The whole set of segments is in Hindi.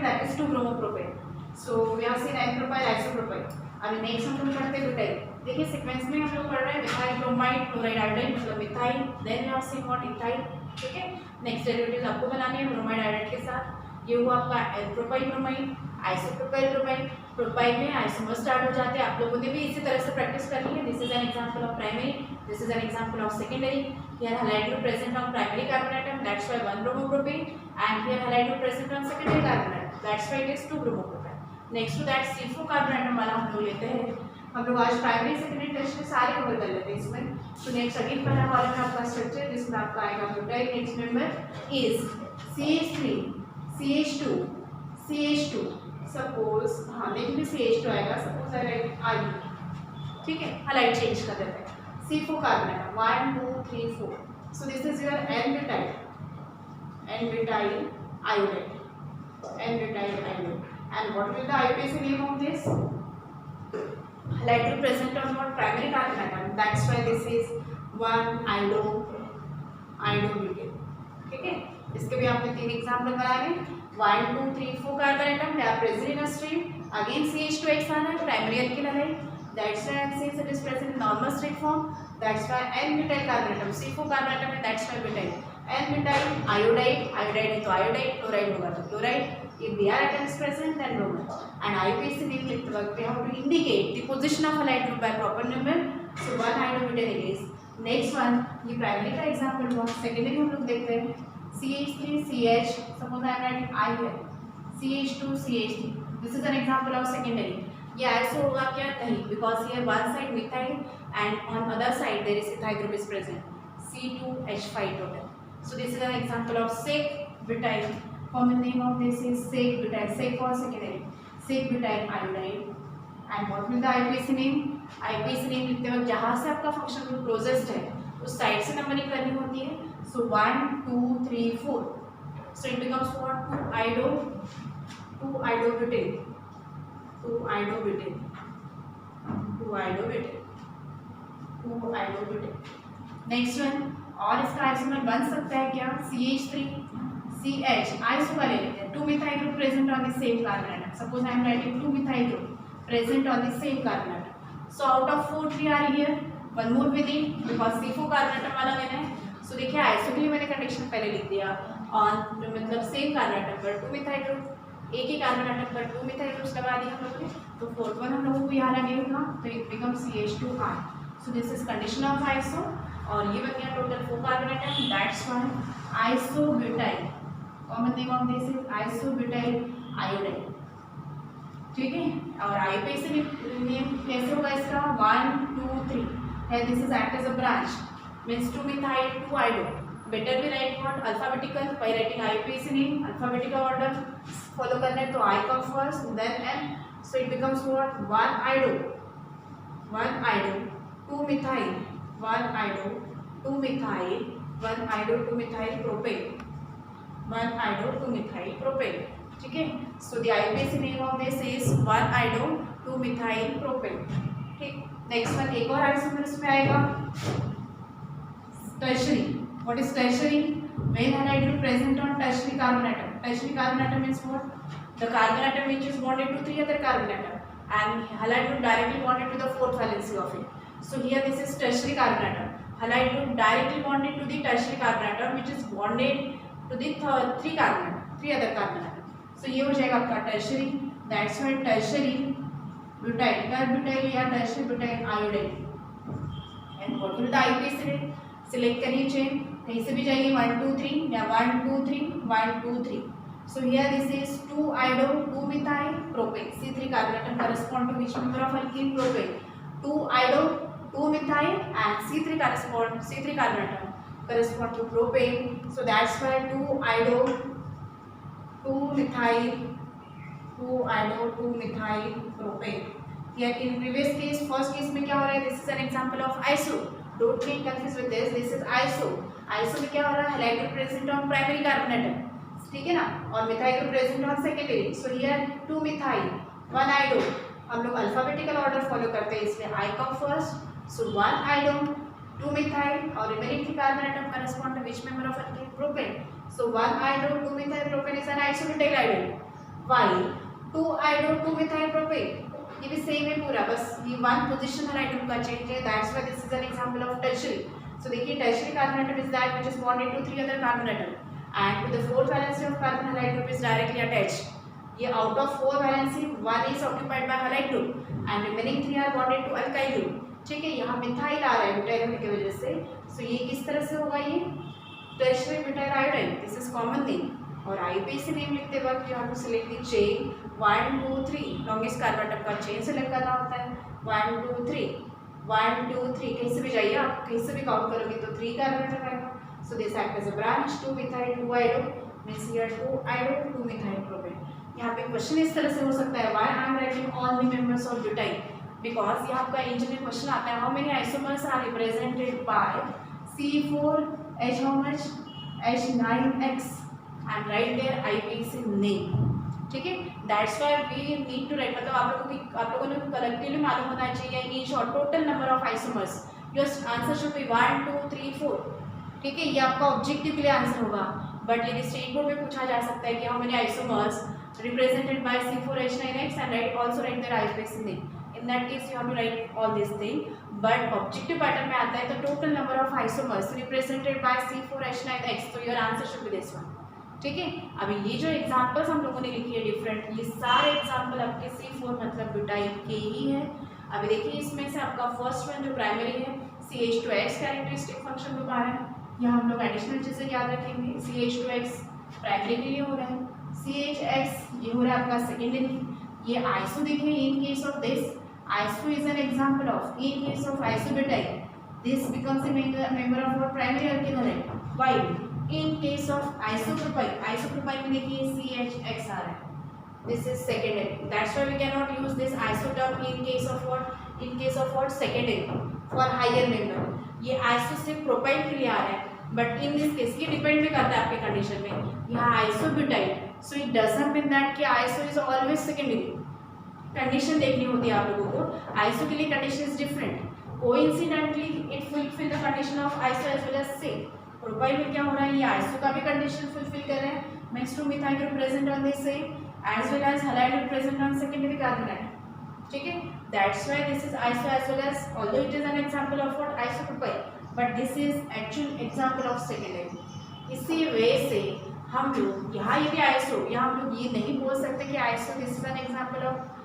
propane, that is 2-bromopropane. So we have seen n-propyl isopropyl. अभी नेक्स्ट हम लोग पढ़ते हैं ब्यूटाइल. देखिए सीक्वेंस में हम लोग पढ़ रहे हैं मिथाइल ब्रोमाइड क्लोराइड आयोडाइड मतलब methyl, then we have seen what ethyl. ठीक है, नेक्स्ट डेरिवेटिव आपको बनानी है ब्रोमाइड आयोडाइड के साथ. ये हुआ आपका एल्प्रोपाइल ब्रोमाइड, आइसोप्रोपाइल ब्रोमाइड. प्रोपाइल में आइसोमर स्टार्ट हो जाते हैं. आप लोगों ने भी इसी तरह से प्रैक्टिस करनी है. This is an example of primary, this is an example of secondary. Here halide group present on primary carbon atom, that's why 1-bromopropane, and here halide group present on secondary carbon atom, that's why it is 2-bromopropane. Next to that C4 carbon atom वाला हम लोग लेते हैं. हम लोग आज प्राइमरी सेकेंडरी टेस्ट में सारे कवर कर लेते हैं इसमें. तो नेक्स्ट अगेन पहला वाला में आपका स्ट्रक्चर जिसमें आपका आएगा butyl. Next member is CH3 CH2 CH2. Suppose हाँ लेकिन CH2 आएगा. सपोज आई, ठीक है, हालाइट चेंज कर देते हैं. C4 carbon atom 1 2 3 4. So this is your n-butyl iodide. N-butyl iodide. And what will the IUPAC name of this? Halide group present on what primary carbon atom. That's why this is 1-iodobutane. ठीक है, इसके भी आपने 3 एग्जाम्पल बनाए. 1 2 3 4 carbon atom they are present in a stream. Again CH2 hexane primary alkyl halide. That's why since it is present in normal state form, that's why n-butyl carbon atom. C4 carbon atom है, that's why butyl. n-butyl iodide, iodide है तो iodide, chloride होगा तो chloride. If the atom is present, then bromide. And IUPAC name लिखते वक्त we have to indicate the position of halide group by proper number. So 1-iodobutane it is. Next one, ये प्राइमरी का एग्जाम्पल हुआ. सेकेंडरी हम लोग देखते हैं CH3 CH. Suppose I am writing I here. CH2 CH3. This is an example of secondary. ये ऐसा होगा क्या? नहीं, because here one side methyl and on other side there is ethyl group is present. C2H5 total. So this is an example of sec-butyl. Common name of this is sec-butyl. Sec for secondary. Sec-butyl iodide. And what will the IUPAC name? IUPAC name लिखते वक्त जहाँ से आपका फंक्शन ग्रुप क्लोजेस्ट है उस साइड से नंबरिंग करनी होती है. So 1 2 3 4. So it becomes what? 2-iodobutane. 2-iodobutane. Next one, और इसका आइसोमर बन सकता है क्या? CH3 CH. आइसो का ले लेते हैं. 2-methyl group present on the same carbon atom. Suppose I am writing 2-methyl group present on the same carbon atom. So out of 4 3 are here. One more with it because C4 carbon atom वाला लेना है. So देखिए आइसो के लिए मैंने कंडीशन पहले लिख दिया. on मतलब सेम कार्बन एटम पर 2-methyl group, एक ही कार्बन एटम पर 2-methyl groups लगा दिया हम लोगों ने. तो 4th वन हम लोगों को यहाँ लगेगा तो it become CH2R. So this is condition of iso. और ये बन गया total 4 carbon atom. That's one isobutyl. Common name of this is isobutyl iodide. ठीक है, और IUPAC नेम कैसे होगा इसका? 1 2 3 है. This is act as a branch means 2-methyl 2-iodine. Better भी write what alphabetical by writing IUPAC name. Alphabetical order follow करना है तो I come first then M. So it becomes what? 1-iodo 2-methyl 1-iodo 2-methyl 1-iodo 2-methyl propane 1-iodo 2-methyl propane. ठीक है, so the IUPAC name of this is 1-iodo 2-methyl propane. ठीक, नेक्स्ट वन एक और आइसोमर इसमें आएगा tertiary. What is tertiary? When halide group present on tertiary carbon atom. Tertiary carbon atom means what? The carbon atom which is bonded to 3 other carbon atom and halide group directly bonded to the 4th valency of it. So here this is tertiary carbon atom. Halide group directly bonded to the tertiary carbon atom which is bonded to the 3 other carbon atom. So ये हो जाएगा आपका tertiary. That's why tertiary butyl, butyl या tertiary butyl iodide. And what will the IUPAC name? Select करिए चेन, कहीं से भी जाइए 1 2 3 या 1 2 3 1 2 3. So here this is 2-iodo 2-methyl propane. C3 carbon atom correspond to which member of alkene? Propane. 2-iodo 2-methyl and C3 carbon atom correspond to propane. So that's why 2-iodo 2-methyl 2-iodo 2-methyl propane. Here in previous case, first case में क्या हो रहा है? This is an example of iso. Don't get confused with this. This is iso. Iso में क्या हो रहा है? halide group present on primary carbon atom. ठीक है ना, और methyl group present on secondary. So here 2-methyl 1-iodo. हम लोग अल्फाबेटिकल ऑर्डर फॉलो करते हैं इसलिए I come first. So 1-iodo 2-methyl और remaining 3 carbon atom correspond to which member of alkene? Propane. So 1-iodo 2-methyl propane is an isobutyl iodide. Why 2 iodo 2 methyl propane, ये भी सेम है पूरा, बस ये वन पोजीशन हाइड्रोजन का चेंज है, that's why this is an example of tertiary. So देखिए tertiary carbon atom is that which is bonded to 3 other carbon atom and to the fourth valency of carbon halide group is directly attached. ये out of 4 valency 1 is occupied by halide group and remaining 3 are bonded to alkyl group. ठीक है, यहाँ मिथाइल आ रहा है ब्यूटाइल होने की वजह से, सो ये किस तरह से होगा, ये tertiary butyl iodide, this is common name. और आईपीसी नेम लिखते वक्त you have to select the chain 1 2 3, longest carbon atom का चेन सेलेक्ट करना होता है 1 2 3 1 2 3, कहीं से भी जाइए आप, कहीं से भी काउंट करोगे तो 3 कार्बन एटम आएगा। So this act as a branch 2 methyl 2 iodo means here 2 iodo 2 methyl propane. यहाँ पे क्वेश्चन इस तरह से हो सकता है, why I am writing all the members of butyl, because ये आपका इंजीनियर क्वेश्चन आता है, how many isomers are represented by C4H, how much H9X and write their IPC name। ठीक है, that's why we need to write, मतलब आप लोगों को कलेक्टिवली मालूम होना चाहिए in short total number of isomers, your answer should B 1 2 3 4। ठीक है, ये आपका ऑब्जेक्टिव के लिए आंसर होगा, बट यदि स्टेट बोर्ड में पूछा जा सकता है कि how many isomers represented by C4H9X and write also write their IPC name, in that case you have to write all this thing. But objective pattern में आता है तो total number of isomers represented by C4H9X, तो your answer should be this one. ठीक है, अभी ये जो एग्जांपल्स हम लोगों ने लिखी है डिफरेंट, ये सारे एग्जांपल आपके C4 मतलब ब्यूटाइल के ही है। अभी देखिए इसमें से आपका फर्स्ट वन जो प्राइमरी है CH2X कैरेक्टरिस्टिक फंक्शन ग्रुप आ रहा है, यहाँ हम लोग एडिशनल चीज़ें याद रखेंगे। CH2X प्राइमरी के लिए हो रहा है, CHX ये हो रहा है आपका सेकेंडरी। ये आइसो देखिए, इन case of this iso is an example of, in case of isobutyl this becomes a member of our primary alkyl halide, while in case of isopropyl में देखिए CHX आ रहा है, this is secondary, that's why we cannot use this iso term in case of what secondary for higher member। ये iso सिर्फ प्रोपाइल के लिए आ रहा है, बट इन दिस केस ये डिपेंड भी करता है आपके कंडीशन में, यहाँ isobutyl, so it doesn't mean that कि iso is always secondary. Condition देखनी होती है आप लोगों को, आइसो के लिए condition is different, coincidentally it fulfil the condition of iso as well as same. Propyl में क्या हो रहा है, ये आइसो का भी कंडीशन फुलफिल कर रहे हैं, means two methyl group present on this same as well as halide group present on secondary carbon atom. ठीक है, that's why this is iso as well as, although it is an example of what isopropyl, but this is actual example of secondary. इसी वे से हम लोग यहाँ यदि आइसो, यहाँ हम लोग ये नहीं बोल सकते कि iso this is an example of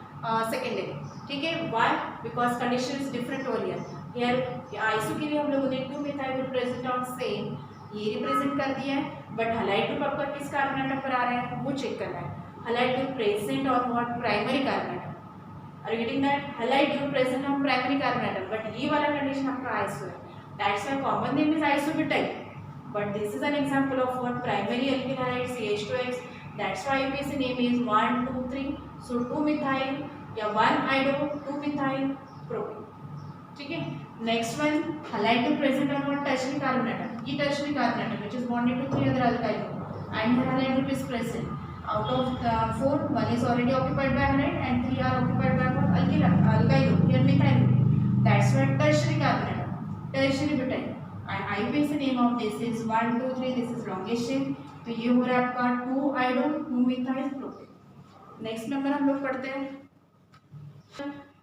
secondary. ठीक है, why, because condition is different हो रही है। हियर आइसो के लिए हम लोगों ने 2 methyl group present on same ये रिप्रेजेंट कर दिया है, बट हैलाइड ग्रुप आपका किस कार्बन एटम पर आ रहा है वो चेक करना है। Halide group present on what primary carbon atom, are you getting that, halide group present on primary carbon atom, but ये वाला कंडीशन आपका आइसो है, that's why common name is isobutyl, but this is an example of what primary alkyl halide CH2X, that's why IPC name is 1 2 3, so 2 methyl या 1 आयोडो 2 मिथाइल प्रोपेन। ठीक है, next one halide group present on what tertiary carbon atom, ये tertiary carbon atom which is bonded to 3 other alkyl group and here halide group is present, out of the 4 1 is already occupied by halide and 3 are occupied by what alkyl group, here methyl group, that's why tertiary carbon atom, tertiary butyl, and IPC name of this is 1 2 3, this is longest chain, तो ये हो रहा है आपका 2 iodo 2 methyl propane. Next number हम लोग पढ़ते हैं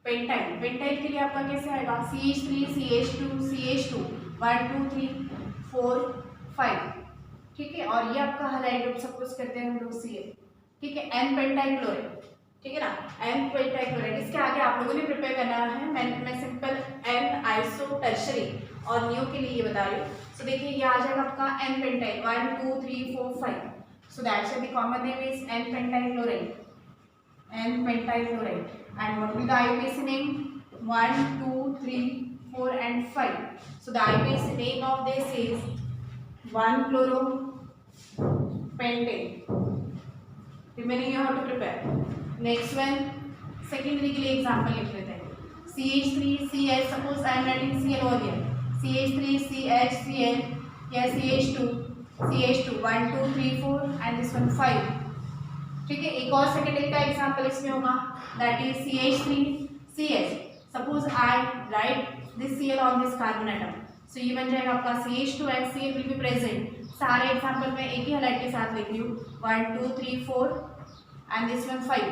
पेंटाइल। पेंटाइल के लिए आपका कैसे आएगा, CH3 CH2 CH2 1 2 3 4 5। ठीक है, और ये आपका हैलाइड ग्रुप सपोज करते हैं हम लोग Cl। ठीक है, N पेंटाइल क्लोराइड, ठीक है ना, N पेंटाइल क्लोराइड, इसके आगे आप लोगों ने प्रिपेयर करना है, मैं सिंपल N आइसो टर्शियरी और न्यू के लिए ये बता रही हूँ। सो देखिए ये आ जाएगा आपका N pentyl 1 2 3 4 5, so that's the common name is N pentyl chloride, N pentyl chloride, and what will the IPC name, 1 2 3 4 and 5, so the IPC name of this is 1 chloro pentane, remaining you have to prepare। next one secondary के लिए एग्जांपल लिख लेते हैं, CH3 CH, suppose I am writing Cl over here, CH3 CH Cl, here CH2 CH2 1 2 3 4 and this one 5। ठीक है, एक और सेकेंडरी का एग्जांपल इसमें होगा, that is CH3 CH, suppose I write this Cl on this carbon atom, so ये बन जाएगा आपका CH2 and Cl will be present. सारे एग्जांपल में एक ही हैलाइड के साथ लिख रही हूँ, 1 2 3 4 and this one 5.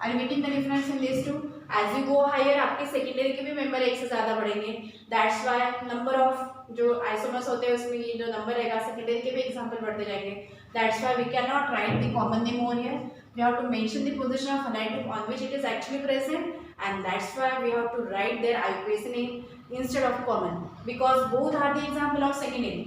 Are you getting the difference in these two? As you go higher, आपके सेकेंडरी के भी मेंबर एक से ज़्यादा बढ़ेंगे. That's why नंबर ऑफ जो आइसोमर्स होते हैं उसमें ये जो नंबर रहेगा सेकेंडरी के भी एग्जाम्पल बढ़ते जाएंगे. That's why we cannot write the common name over here. We have to mention the position of halide group on which it is actually present, and that's why we have to write their IUPAC name instead of common, because both are the example of secondary.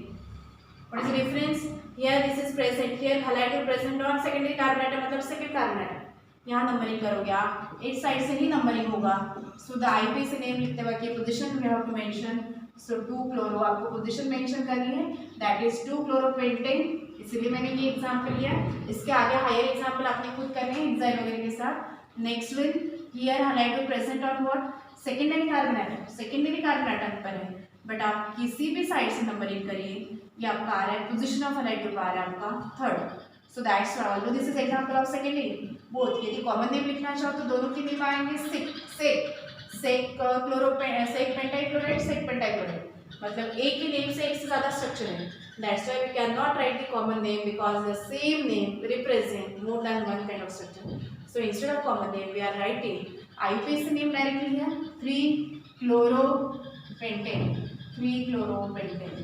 What is the difference? Here this is present, here halide group present on secondary carbon atom, मतलब second carbon atom. यहाँ नंबरिंग करोगे आप, इस साइड से ही नंबरिंग होगा. सो द IUPAC नेम लिखते वक्त ये position we have to mention. So 2 chloro आपको पोजीशन मेंशन करनी है, दैट इज 2 क्लोरोपेंटेन. इसलिए मैंने ये एग्जांपल लिया. इसके आगे हायर एग्जांपल आपने खुद करने हैं एंजाइम वगैरह के साथ. Next will hear halide group present on what? Secondary carbon atom. Secondary carbon atom पर है, बट आप किसी भी साइड से नंबरिंग करिए, ये आपका आ रहा है पोजीशन ऑफ halide group आ रहा है आपका third. So that's why although this is example of secondary, both यदि कॉमन नेम लिखना चाहो तो दोनों की नेम आएंगे सेक पेंटाइक्लोराइड, सेक पेंटाइक्लोराइड, मतलब एक ही नेम से एक से ज़्यादा स्ट्रक्चर है. That's why we cannot write the common name because the same name represent more than one kind of structure. So instead of common name we are writing IUPAC name directly here 3-chloropentane. 3-chloropentane.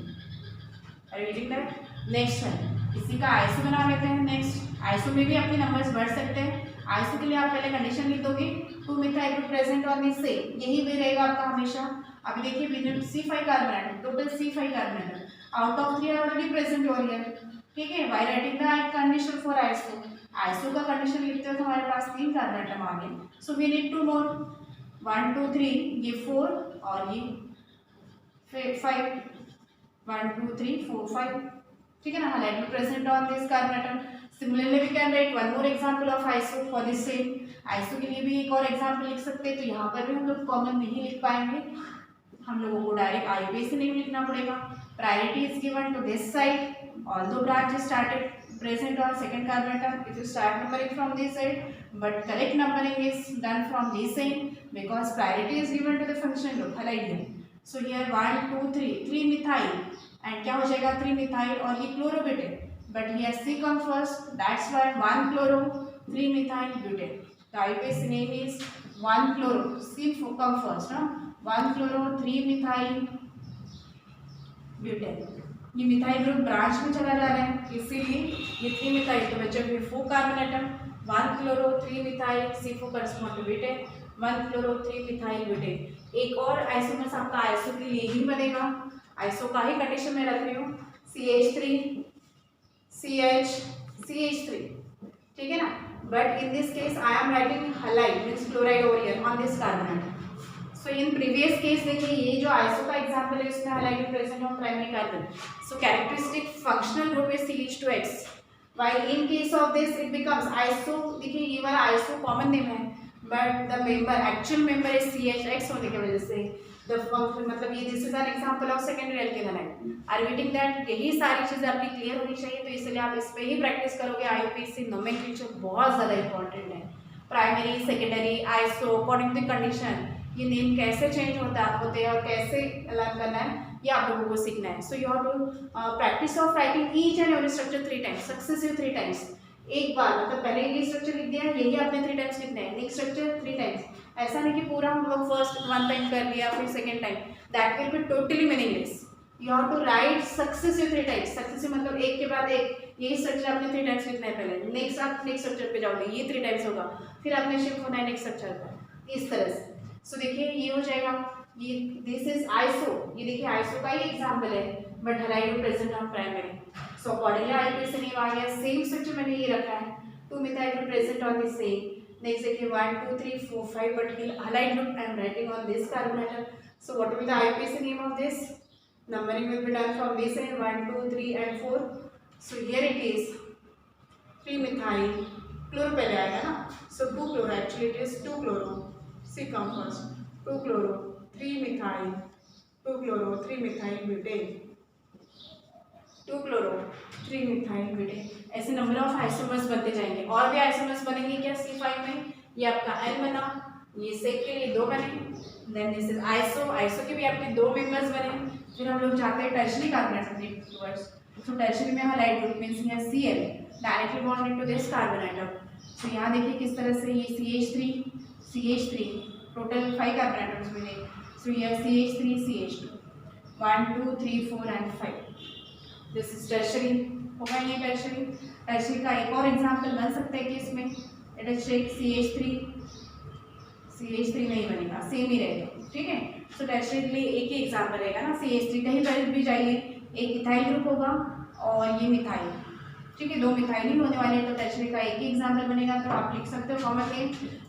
Are you getting that? Next one, इसी का आइसो बना लेते हैं. नेक्स्ट आइसो में भी अपने नंबर्स बढ़ सकते हैं. आइसो के लिए आप पहले कंडीशन लिख दोगे 2 methyl group present on this से, यही वे रहेगा आपका हमेशा. अभी देखिए C5 carbon atom, total C5 carbon atom, out of 3 already present हो रही है. ठीक है, while writing the condition for iso. Iso का कंडीशन लिखते हो तो हमारे पास 3 कार्बन एटम आ गए. सो वी नीड 2 मोर, 1 2 3, ये 4 और ये 5. 1 2 3 4 5. ठीक है ना, halide group present on this carbon atom. Similarly we can write one more example of iso for this same. iso के लिए भी एक और एग्जाम्पल लिख सकते हैं. तो यहाँ पर भी हम लोग कॉमन नहीं लिख पाएंगे, हम लोगों को डायरेक्ट IUPAC नेम लिखना पड़ेगा. Priority is given to this side, although branch is started present on second carbon atom, if you start numbering from this side, but correct numbering is done from this end because priority is given to the functional group halide here. So here 1 2 3 3 methyl and क्या हो जाएगा 3 मिथाइल और ये chlorobutane, but here C come first, that's why 1 chloro 3 methyl butane. The IUPAC name is 1 chloro, C come first ना, 1 क्लोरो 3 मिथाइल ब्यूटेन. ये मिथाइल ग्रुप ब्रांच में चला जा रहा है, इसीलिए ये 3 मिथाइल तो बच्चों के 4 carbon atom, 1 chloro 3 methyl C4 correspond to butane, 1 chloro 3 methyl butane. एक और आइसोमर्स आपका आइसो के लिए ही बनेगा. आइसो का ही कंडीशन में रख रही हूँ, CH3 CH3. ठीक है ना, but in this case I am writing halide means chloride over here on this carbon atom. So in previous case देखिए ये जो आइसो का एग्जांपल है इसमें halide present on primary carbon. So characteristic functional group is CH2X, while in case of this it becomes iso. देखिए ये वाला आइसो कॉमन नेम है, but the member actual member is CH होने की वजह से द फंक्शन, मतलब ये this is an example of secondary एल्केन हाइड. Are getting that? यही सारी चीज़ें आपकी क्लियर होनी चाहिए, तो इसलिए आप इस पे ही प्रैक्टिस करोगे. IUPAC नोमेनक्लेचर बहुत ज़्यादा इंपॉर्टेंट है. Primary secondary iso according to condition ये नेम कैसे चेंज होते हैं और कैसे लर्न करना है ये आप लोगों को सीखना है. So you have to practice of writing each and every structure 3 times, successive 3 times. एक बार मतलब पहले ये स्ट्रक्चर लिख दिया, यही आपने 3 टाइम्स लिखना है. Next structure 3 times. ऐसा नहीं कि पूरा हम लोग फर्स्ट 1 टाइम कर लिया फिर second time, that will be totally meaningless. You have to write successive 3 times. Successive मतलब एक के बाद एक, यही स्ट्रक्चर आपने 3 टाइम्स लिखना है पहले. नेक्स्ट आप नेक्स्ट स्ट्रक्चर पे जाओगे, ये 3 टाइम्स होगा, फिर आपने शिफ्ट होना है नेक्स्ट स्ट्रक्चर पर, इस तरह से. सो देखिए ये हो जाएगा, ये दिस इज आइसो. ये देखिए आइसो का ही एग्जाम्पल है, but halide present on primary. So accordingly IUPAC name आ गया. सेम स्ट्रक्चर मैंने ये रखा है, 2 methyl group present on this same. Next देखिए 1 2 3 4 5, but halide group I am writing on this carbon atom. So what will be the IUPAC name of this? Numbering will be done from this end 1 2 3 and 4. So here it is 3 methyl chloro पहले आएगा ना, so 2 chloro, actually it is 2 chloro. C come first, 2 chloro 3 methyl 2 chloro 3 methyl butane, 2 chloro 3 methyl butane. ऐसे नंबर ऑफ आइसोमर्स बनते जाएंगे. और भी आइसोमर्स बनेंगे क्या C5 में? ये आपका N बना, ये सेक के लिए 2 बने, then this is iso. Iso के भी आपके 2 मेंबर्स बने. फिर हम लोग जाते हैं टर्शरी कार्बन एटम टुवर्ड्स. तो टर्शरी में halide group means here Cl directly bonded to this carbon atom. तो यहाँ देखिए किस तरह से ये CH3 टोटल 5 कार्बन एटम्स मिले। सो ये CH3 CH2 1 2 3 4 and 5। This is tertiary होगा। ये टर्शरी का एक और एग्जांपल बन सकता है कि इसमें लेट अस चेक CH3 नहीं बनेगा, सेम ही रहेगा। ठीक है, सो टर्शरी के लिए एक ही एग्जांपल रहेगा ना, CH3 कहीं पर भी जाइए एक इथाइल ग्रुप होगा और ये मिथाइल। ठीक है, 2 मिथाइल ही होने वाले हैं, तो टर्शरी का एक ही एग्जांपल बनेगा। तो आप लिख सकते हो common name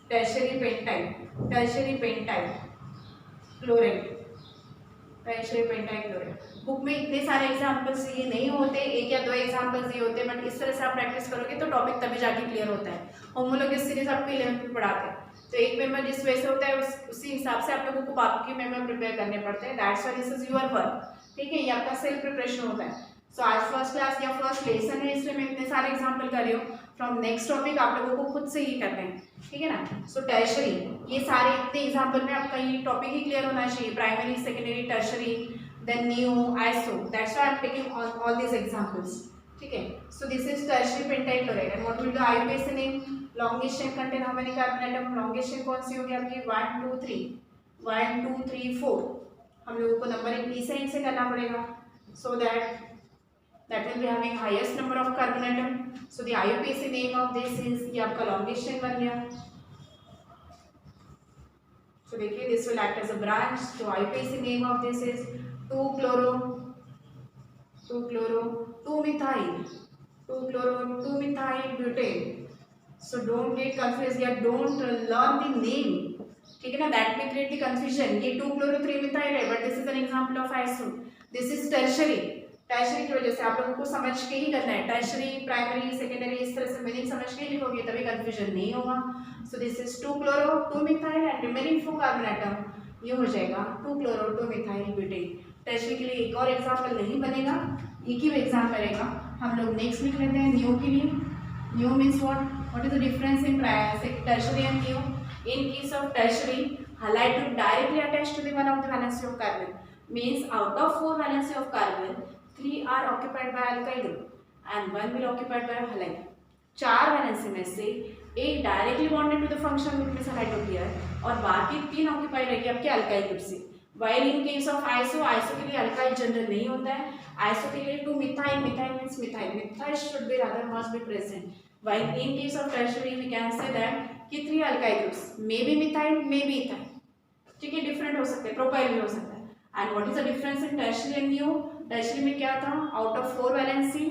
tertiary pentyl chloride, tertiary pentyl chloride. Book में इतने सारे एग्जांपल्स ये नहीं होते, एक या 2 एग्जांपल्स ये होते, बट इस तरह से आप प्रैक्टिस करोगे तो टॉपिक तभी जाके क्लियर होता है। होमोलॉगस सीरीज आपको 11th में पढ़ाते हैं, तो एक मेंबर जिस वजह से होता है उसी हिसाब से आप लोगों को बाकी मेंबर प्रिपेयर करने पड़ते हैं। That's why this is your work. ठीक है, ये आपका सेल्फ प्रिपरेशन होता है। सो आज फर्स्ट क्लास या फर्स्ट लेसन है, इसलिए मैं इतने सारे एग्जांपल कर रही हूँ। फ्रॉम नेक्स्ट टॉपिक आप लोगों को खुद से ही करना है। ठीक है ना। सो टर्शरी, ये सारे इतने एग्जांपल में आपका ये टॉपिक ही क्लियर होना चाहिए। Primary, secondary, tertiary, then neo, iso. That's why I am taking all these examples. ठीक है, so this is tertiary pentyl chloride and what will be IUPAC name? Longest chain contain how many carbon atom? Longest chain कौन सी होगी आपकी? 1 2 3 4। हम लोगों को नंबरिंग ई से इनसे करना पड़ेगा, so that will be having highest number of carbon atom. So the IUPAC name of this is, ये आपका longest chain बन गया। So देखिए this will act as a branch. So IUPAC name of this is 2-chloro 2-methyl butane. So don't get confused या don't learn the name. ठीक है ना, that may create the confusion। ये 2-chloro 3-methyl है, but this is an example of iso. This is tertiary की वजह से आप लोगों को समझ के ही करना है। टर्शरी, प्राइमरी, सेकेंडरी, इस तरह से मीनिंग समझ के लिखोगे तभी कंफ्यूजन नहीं होगा। सो this is 2-chloro 2-methyl and remaining 4 carbon atom, ये हो जाएगा 2-chloro 2-methyl butane। टर्शरी के लिए एक और एग्जांपल नहीं बनेगा, एक ही एग्जांपल रहेगा। हम लोग नेक्स्ट लिख लेते हैं न्यू के लिए। New means what is the difference in tertiary and new? In case of tertiary, halide group directly attached to the one of the valency of carbon, means out of 4 valency of carbon 3 are occupied by alkyl group and 1 will occupied by halide। 4 valency में से एक directly bonded to the functional group में halide होती है और बाकी 3 ऑक्यूपाइड रहेगी आपके अल्काइल ग्रुप से। While in case of iso के लिए अल्काइल जनरल नहीं होता है। आइसो के लिए 2-methyl means methyl should be rather must be present. While in case of tertiary we can say that कि 3 alkyl groups may be methyl may be ethyl. ठीक है, डिफरेंट हो सकते हैं, प्रोपाइल भी हो सकता है। And what is the difference in tertiary and new? Tertiary में क्या था? Out of 4 valency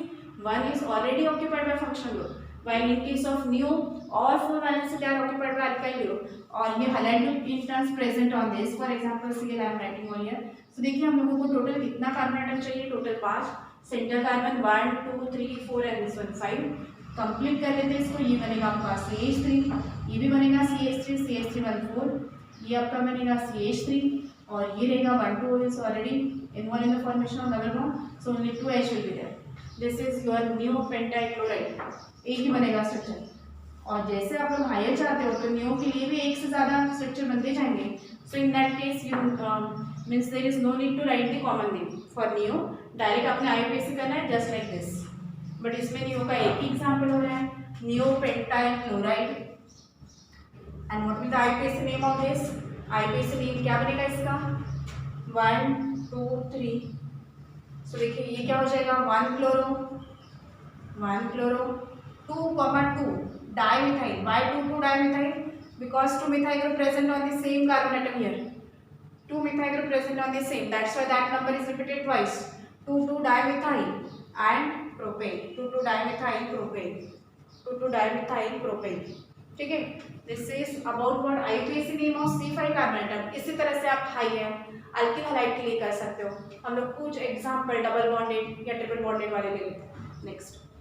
1 is already occupied by functional group, while in case of new all 4 valency they are occupied by alkyl group और ये halide group in turns present on this। For example Cl I am writing over here। So देखिए हम लोगों को टोटल कितना कार्बन एटम चाहिए? Total 5। Centre carbon 1 2 3 4 and this one 5। Complete कर लेते हैं इसको। ये बनेगा आपका CH3, ये भी बनेगा CH3 ये आपका बनेगा CH3 और ये रहेगा 1 2 is already involved in the formation of double bond, so only 2 H will be there। This is your new pentyl chloride। एक ही बनेगा स्ट्रक्चर, और जैसे आप लोग हायर चाहते हो तो न्यू के लिए भी एक से ज़्यादा स्ट्रक्चर बनते जाएंगे। So in that case you means there is no need to write the common name for neo. Direct अपने IUPAC करना है जस्ट लाइक दिस। बट इसमें न्यू का एक ही एग्जाम्पल हो रहा है, neopentyl chloride. And what will the IUPAC name of this? IUPAC name क्या बनेगा इसका? 1 2 3। सो देखिए ये क्या हो जाएगा? 1 chloro 2, 2 dimethyl। Why 2 dimethyl? Because 2 methyl group present on the same carbon atom here। 2 methyl group present on the same, that's why that number is repeated twice। 2 dimethyl and propane, 2 dimethyl propane। ठीक है, this is about what IUPAC name of C5 carbon atom. इसी तरह से आप हाई है अल्किल हैलाइड के लिए कर सकते हो। हम लोग कुछ एग्जाम्पल डबल बॉन्डेड या ट्रिपल बॉन्डेड वाले ले लेते हैं। नेक्स्ट